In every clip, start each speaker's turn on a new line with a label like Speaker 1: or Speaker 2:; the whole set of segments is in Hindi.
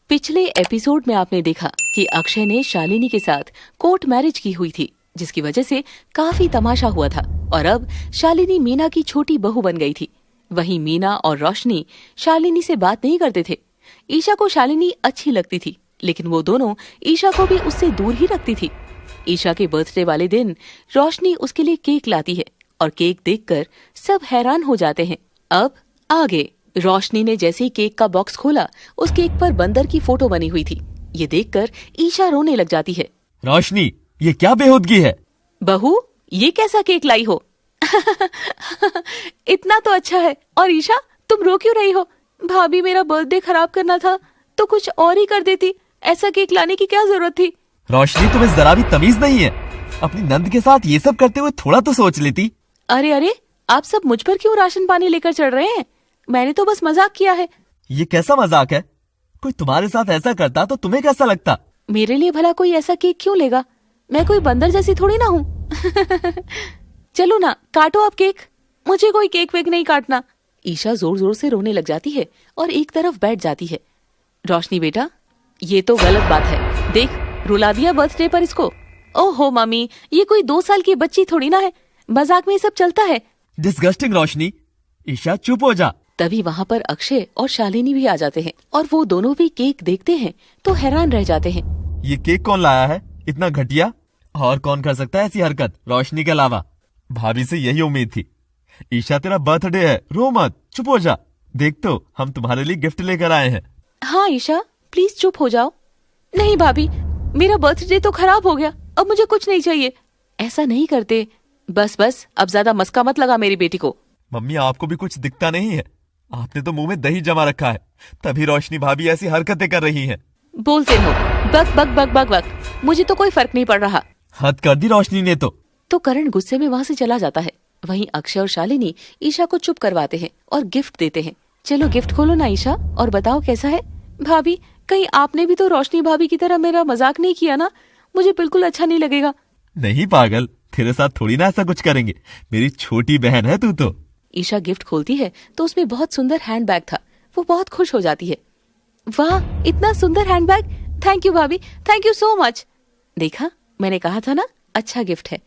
Speaker 1: पिछले एपिसोड में आपने देखा कि अक्षय ने शालिनी के साथ कोर्ट मैरिज की हुई थी, जिसकी वजह से काफी तमाशा हुआ था और अब शालिनी मीना की छोटी बहू बन गई थी। वहीं मीना और रोशनी शालिनी से बात नहीं करते थे। ईशा को शालिनी अच्छी लगती थी, लेकिन वो दोनों ईशा को भी उससे दूर ही रखती थी। ईशा के बर्थडे वाले दिन रोशनी उसके लिए केक लाती है और केक देखकर सब हैरान हो जाते हैं। अब आगे रोशनी ने जैसे ही केक का बॉक्स खोला, उस केक पर बंदर की फोटो बनी हुई थी। ये देखकर ईशा रोने लग जाती है।
Speaker 2: रोशनी, ये क्या बेहूदगी है?
Speaker 1: बहू, ये कैसा केक लाई हो? इतना तो अच्छा है। और ईशा, तुम रो क्यों रही हो? भाभी, मेरा बर्थडे खराब करना था तो कुछ और ही कर देती। ऐसा केक लाने की क्या जरूरत थी?
Speaker 2: रोशनी, तुम्हें जरा भी तमीज नहीं है। अपनी नंद के साथ ये सब करते हुए थोड़ा तो सोच लेती।
Speaker 1: अरे अरे, आप सब मुझ पर क्यों राशन पानी लेकर चढ़ रहे हैं? मैंने तो बस मजाक किया है।
Speaker 2: ये कैसा मजाक है? कोई तुम्हारे साथ ऐसा करता तो तुम्हें कैसा लगता?
Speaker 1: मेरे लिए भला कोई ऐसा केक क्यों लेगा? मैं कोई बंदर जैसी थोड़ी ना हूँ। चलो ना, काटो आप केक। मुझे कोई केक वेक नहीं काटना। ईशा जोर जोर से रोने लग जाती है और एक तरफ बैठ जाती है। रोशनी बेटा, ये तो गलत बात है। देख, रुला दिया बर्थडे पर इसको। ओहो मम्मी, ये कोई 2 साल की बच्ची थोड़ी ना है। मजाक में ये सब चलता है।
Speaker 2: डिस्गस्टिंग रोशनी। ईशा, चुप हो जा।
Speaker 1: तभी वहाँ पर अक्षय और शालिनी भी आ जाते हैं और वो दोनों भी केक देखते हैं तो हैरान रह जाते हैं।
Speaker 2: ये केक कौन लाया है? इतना घटिया। और कौन कर सकता है ऐसी हरकत, रोशनी के अलावा? भाभी से यही उम्मीद थी। ईशा, तेरा बर्थडे है, रो मत, चुप हो जा। देख तो, हम तुम्हारे लिए गिफ्ट लेकर आए हैं।
Speaker 1: हाँ ईशा, प्लीज चुप हो जाओ। नहीं भाभी, मेरा बर्थडे तो खराब हो गया। अब मुझे कुछ नहीं चाहिए। ऐसा नहीं करते। बस बस, अब ज्यादा मस्का मत लगा मेरी बेटी को।
Speaker 2: मम्मी, आपको भी कुछ दिखता नहीं है? आपने तो मुंह में दही जमा रखा है, तभी रोशनी भाभी ऐसी हरकतें कर रही हैं।
Speaker 1: बोलते रहो, बक बक बक बक बक। मुझे तो कोई फर्क नहीं पड़ रहा।
Speaker 2: हद कर दी रोशनी ने तो
Speaker 1: करण गुस्से में वहाँ से चला जाता है। वहीं अक्षय और शालिनी ईशा को चुप करवाते हैं और गिफ्ट देते हैं। चलो गिफ्ट खोलो ना ईशा, और बताओ कैसा है। भाभी, कहीं आपने भी तो रोशनी भाभी की तरह मेरा मजाक नहीं किया ना? मुझे बिल्कुल अच्छा नहीं लगेगा।
Speaker 2: नहीं पागल, तेरे साथ थोड़ी ना ऐसा कुछ करेंगे। मेरी छोटी बहन है तू तो।
Speaker 1: ईशा गिफ्ट खोलती है तो उसमें बहुत सुंदर हैंडबैग था। वो बहुत खुश हो जाती है। वाह, इतना सुंदर हैंडबैग। थैंक यू भाभी, थैंक यू सो मच। देखा, मैंने कहा था ना, अच्छा गिफ्ट है।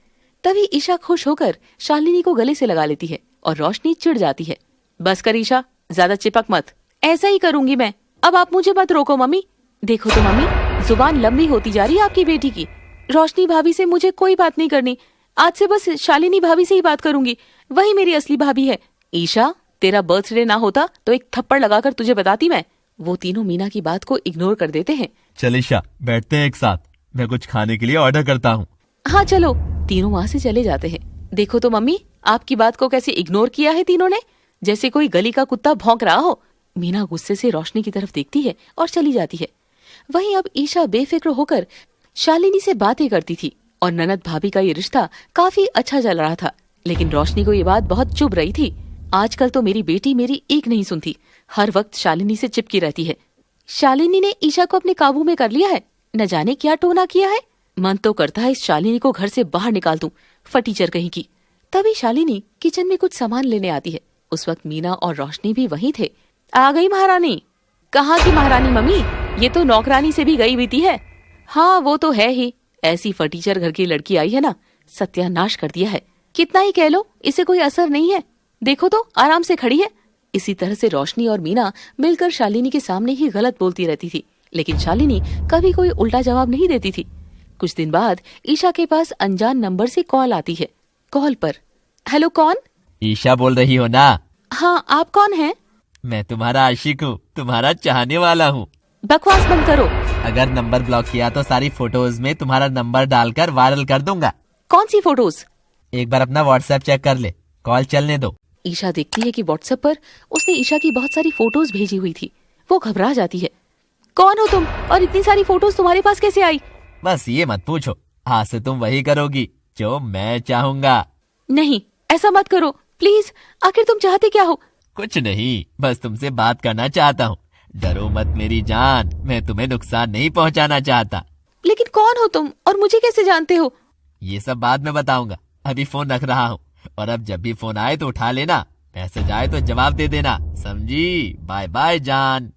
Speaker 1: तभी ईशा खुश होकर शालिनी को गले से लगा लेती है और रोशनी चिढ़ जाती है। बस कर ईशा, ज्यादा चिपक मत। ऐसा ही करूंगी मैं। अब आप मुझे मत रोको मम्मी। देखो तो मम्मी, जुबान लंबी होती जा रही है आपकी बेटी की। रोशनी भाभी से मुझे कोई बात नहीं करनी। आज से बस शालिनी भाभी से ही बात करूंगी। वही मेरी असली भाभी है। ईशा, तेरा बर्थडे ना होता तो एक थप्पड़ लगाकर तुझे बताती मैं। वो तीनों मीना की बात को इग्नोर कर देते हैं।
Speaker 2: चल ईशा, बैठते हैं एक साथ। मैं कुछ खाने के लिए ऑर्डर करता हूँ।
Speaker 1: हाँ चलो। तीनों वहाँ से चले जाते हैं। देखो तो मम्मी, आपकी बात को कैसे इग्नोर किया है तीनों ने, जैसे कोई गली का कुत्ता भौंक रहा हो। मीना गुस्से से रोशनी की तरफ देखती है और चली जाती है। वहीं अब ईशा बेफिक्र होकर शालिनी से बातें करती थी और ननद भाभी का ये रिश्ता काफी अच्छा चल रहा था। लेकिन रोशनी को ये बात बहुत चुभ रही थी। आजकल तो मेरी बेटी मेरी एक नहीं सुनती, हर वक्त शालिनी से चिपकी रहती है। शालिनी ने ईशा को अपने काबू में कर लिया है। न जाने क्या टोना किया है। मन तो करता है इस शालिनी को घर से बाहर निकाल दूं, फटीचर कहीं की। तभी शालिनी किचन में कुछ सामान लेने आती है। उस वक्त मीना और रोशनी भी वहीं थे। आ गई महारानी? कहाँ की महारानी मम्मी? ये तो नौकरानी से भी गई बीती है। हाँ वो तो है ही। ऐसी फटीचर घर की लड़की आई है ना, सत्यानाश कर दिया है। कितना ही कह लो, इसे कोई असर नहीं है। देखो तो, आराम से खड़ी है। इसी तरह से रोशनी और मीना मिलकर शालिनी के सामने ही गलत बोलती रहती थी, लेकिन शालिनी कभी कोई उल्टा जवाब नहीं देती थी। कुछ दिन बाद ईशा के पास अनजान नंबर से कॉल आती है। कॉल पर, हेलो कौन?
Speaker 2: ईशा बोल रही हो ना?
Speaker 1: हाँ, आप कौन हैं?
Speaker 2: मैं तुम्हारा आशिक हूँ, तुम्हारा चाहने वाला हूँ।
Speaker 1: बकवास बंद करो।
Speaker 2: अगर नंबर ब्लॉक किया तो सारी फोटोज में तुम्हारा नंबर डालकर वायरल कर दूंगा।
Speaker 1: कौन सी फोटोज?
Speaker 2: एक बार अपना व्हाट्सएप चेक कर ले, कॉल चलने दो।
Speaker 1: ईशा देखती है कि व्हाट्सएप पर उसने ईशा की बहुत सारी फोटोज भेजी हुई थी। वो घबरा जाती है। कौन हो तुम, और इतनी सारी फोटोज तुम्हारे पास कैसे आई?
Speaker 2: बस ये मत पूछो, आज से तुम वही करोगी जो मैं चाहूंगा।
Speaker 1: नहीं, ऐसा मत करो प्लीज। आखिर तुम चाहते क्या हो?
Speaker 2: कुछ नहीं, बस तुमसे बात करना चाहता हूँ। डरो मत मेरी जान, मैं तुम्हें नुकसान नहीं पहुँचाना चाहता।
Speaker 1: लेकिन कौन हो तुम, और मुझे कैसे जानते हो?
Speaker 2: ये सब बाद में बताऊंगा, अभी फोन रख रहा हूँ। और अब जब भी फोन आए तो उठा लेना, मैसेज आए तो जवाब दे देना, समझी? बाय बाय जान।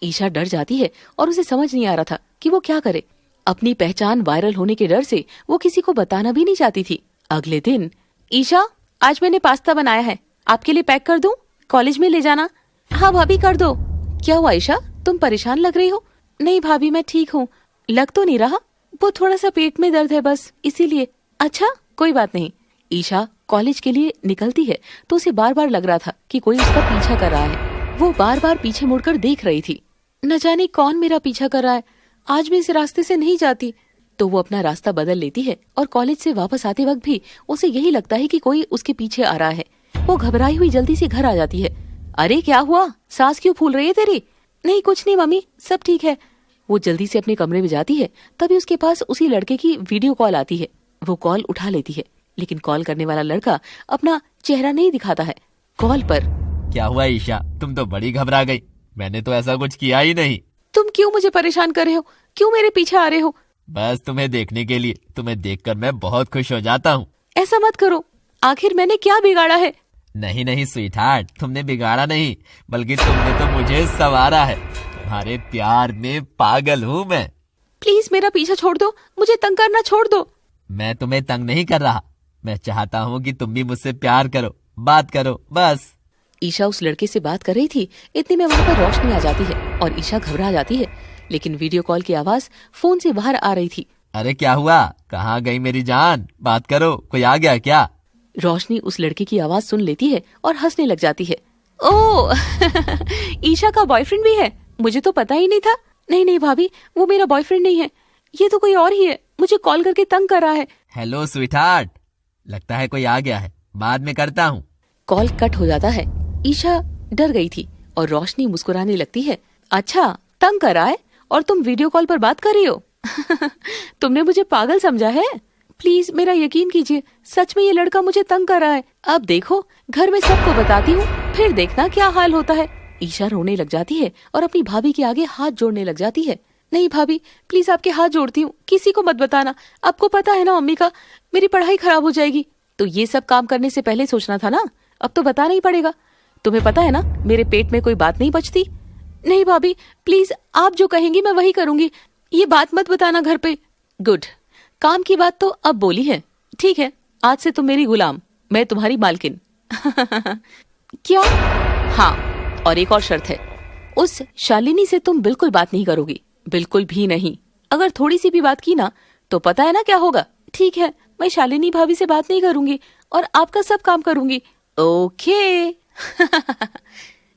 Speaker 1: ईशा डर जाती है और उसे समझ नहीं आ रहा था कि वो क्या करे। अपनी पहचान वायरल होने के डर से वो किसी को बताना भी नहीं चाहती थी। अगले दिन, ईशा आज मैंने पास्ता बनाया है, आपके लिए पैक कर दूं? कॉलेज में ले जाना। हाँ भाभी कर दो। क्या हुआ ईशा, तुम परेशान लग रही हो? नहीं भाभी मैं ठीक हूँ। लग तो नहीं रहा, वो थोड़ा सा पेट में दर्द है बस इसीलिए। अच्छा कोई बात नहीं। ईशा कॉलेज के लिए निकलती है तो उसे बार बार लग रहा था कि कोई उसका पीछा कर रहा है। वो बार बार पीछे मुड़कर देख रही थी, न जाने कौन मेरा पीछा कर रहा है, आज मैं इस रास्ते से नहीं जाती। तो वो अपना रास्ता बदल लेती है और कॉलेज से वापस आते वक्त भी उसे यही लगता है कि कोई उसके पीछे आ रहा है। वो घबराई हुई जल्दी से घर आ जाती है। अरे क्या हुआ, सांस क्यों फूल रही है तेरी? नहीं कुछ नहीं मम्मी, सब ठीक है। वो जल्दी से अपने कमरे में जाती है, तभी उसके पास उसी लड़के की वीडियो कॉल आती है। वो कॉल उठा लेती है, लेकिन कॉल करने वाला लड़का अपना चेहरा नहीं दिखाता है कॉल पर।
Speaker 2: क्या हुआ ईशा, तुम तो बड़ी घबरा गई। मैंने तो ऐसा कुछ किया ही नहीं।
Speaker 1: तुम क्यों मुझे परेशान कर रहे हो, क्यों मेरे पीछे आ रहे हो?
Speaker 2: बस तुम्हें देखने के लिए, तुम्हें देखकर मैं बहुत खुश हो जाता हूँ।
Speaker 1: ऐसा मत करो, आखिर मैंने क्या बिगाड़ा है?
Speaker 2: नहीं नहीं स्वीट हार्ट, तुमने बिगाड़ा नहीं, बल्कि तुमने तो मुझे संवारा है। तुम्हारे प्यार में पागल हूँ मैं।
Speaker 1: प्लीज मेरा पीछा छोड़ दो, मुझे तंग करना छोड़ दो।
Speaker 2: मैं तुम्हें तंग नहीं कर रहा, मैं चाहता हूँ कि तुम भी मुझसे प्यार करो, बात करो बस।
Speaker 1: ईशा उस लड़के से बात कर रही थी, इतने में वहाँ पर रोशनी आ जाती है और ईशा घबरा जाती है, लेकिन वीडियो कॉल की आवाज फोन से बाहर आ रही थी।
Speaker 2: अरे क्या हुआ, कहाँ गई मेरी जान, बात करो, कोई आ गया क्या?
Speaker 1: रोशनी उस लड़के की आवाज सुन लेती है और हंसने लग जाती है। ओह ईशा का बॉयफ्रेंड भी है, मुझे तो पता ही नहीं था। नहीं नहीं भाभी, वो मेरा बॉयफ्रेंड नहीं है, ये तो कोई और ही है, मुझे कॉल करके तंग कर रहा है।
Speaker 2: हेलो स्वीटहार्ट, लगता है कोई आ गया है, बाद में करता हूँ।
Speaker 1: कॉल कट हो जाता है। ईशा डर गई थी और रोशनी मुस्कुराने लगती है। अच्छा तंग कर रहा है और तुम वीडियो कॉल पर बात कर रही हो? तुमने मुझे पागल समझा है? प्लीज मेरा यकीन कीजिए, सच में ये लड़का मुझे तंग कर रहा है। अब देखो घर में सबको बताती हूँ, फिर देखना क्या हाल होता है। ईशा रोने लग जाती है और अपनी भाभी के आगे हाथ जोड़ने लग जाती है। नहीं भाभी प्लीज आपके हाथ जोड़ती हूँ, किसी को मत बताना। आपको पता है ना मम्मी का, मेरी पढ़ाई खराब हो जाएगी। तो ये सब काम करने से पहले सोचना था ना, अब तो बताना ही पड़ेगा। तुम्हें पता है ना मेरे पेट में कोई बात नहीं बचती। नहीं भाभी प्लीज, आप जो कहेंगी मैं वही करूंगी, ये बात मत बताना घर पे। गुड, काम की बात तो अब बोली है, ठीक है, आज से तुम मेरी गुलाम, मैं तुम्हारी मालकिन। क्या? हाँ, और एक और शर्त है, उस शालिनी से तुम बिल्कुल बात नहीं करोगी, बिल्कुल भी नहीं। अगर थोड़ी सी भी बात की ना तो पता है ना क्या होगा। ठीक है, मैं शालिनी भाभी से बात नहीं करूंगी और आपका सब काम करूंगी। ओके।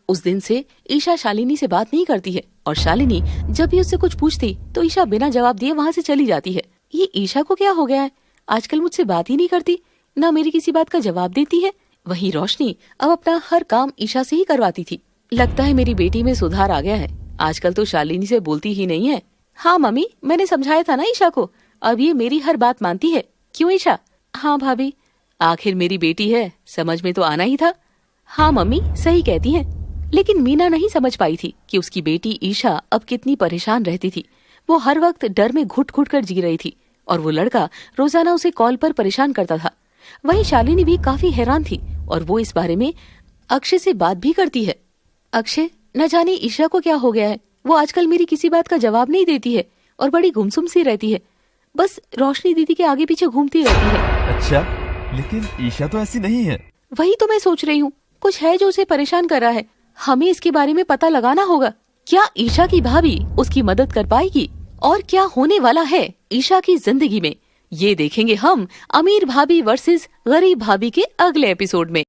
Speaker 1: उस दिन से ईशा शालिनी से बात नहीं करती है और शालिनी जब भी उससे कुछ पूछती तो ईशा बिना जवाब दिए वहाँ से चली जाती है। ये ईशा को क्या हो गया है, आजकल मुझसे बात ही नहीं करती, ना मेरी किसी बात का जवाब देती है। वहीं रोशनी अब अपना हर काम ईशा से ही करवाती थी। लगता है मेरी बेटी में सुधार आ गया है, आजकल तो शालिनी से बोलती ही नहीं है। हाँ मम्मी, मैंने समझाया था ना ईशा को, अब ये मेरी हर बात मानती है। क्यों ईशा? हाँ भाभी, आखिर मेरी बेटी है, समझ में तो आना ही था। हाँ मम्मी सही कहती हैं। लेकिन मीना नहीं समझ पाई थी कि उसकी बेटी ईशा अब कितनी परेशान रहती थी। वो हर वक्त डर में घुट घुट कर जी रही थी और वो लड़का रोजाना उसे कॉल पर परेशान करता था। वहीं शालिनी भी काफी हैरान थी और वो इस बारे में अक्षय से बात भी करती है। अक्षय, न जाने ईशा को क्या हो गया है, वो आजकल मेरी किसी बात का जवाब नहीं देती है और बड़ी गुमसुम सी रहती है, बस रोशनी दीदी के आगे पीछे घूमती रहती है।
Speaker 2: अच्छा, लेकिन ईशा तो ऐसी नहीं है।
Speaker 1: वही तो मैं सोच रही हूँ, कुछ है जो उसे परेशान कर रहा है। हमें इसके बारे में पता लगाना होगा। क्या ईशा की भाभी उसकी मदद कर पाएगी और क्या होने वाला है ईशा की जिंदगी में, ये देखेंगे हम अमीर भाभी वर्सेस गरीब भाभी के अगले एपिसोड में।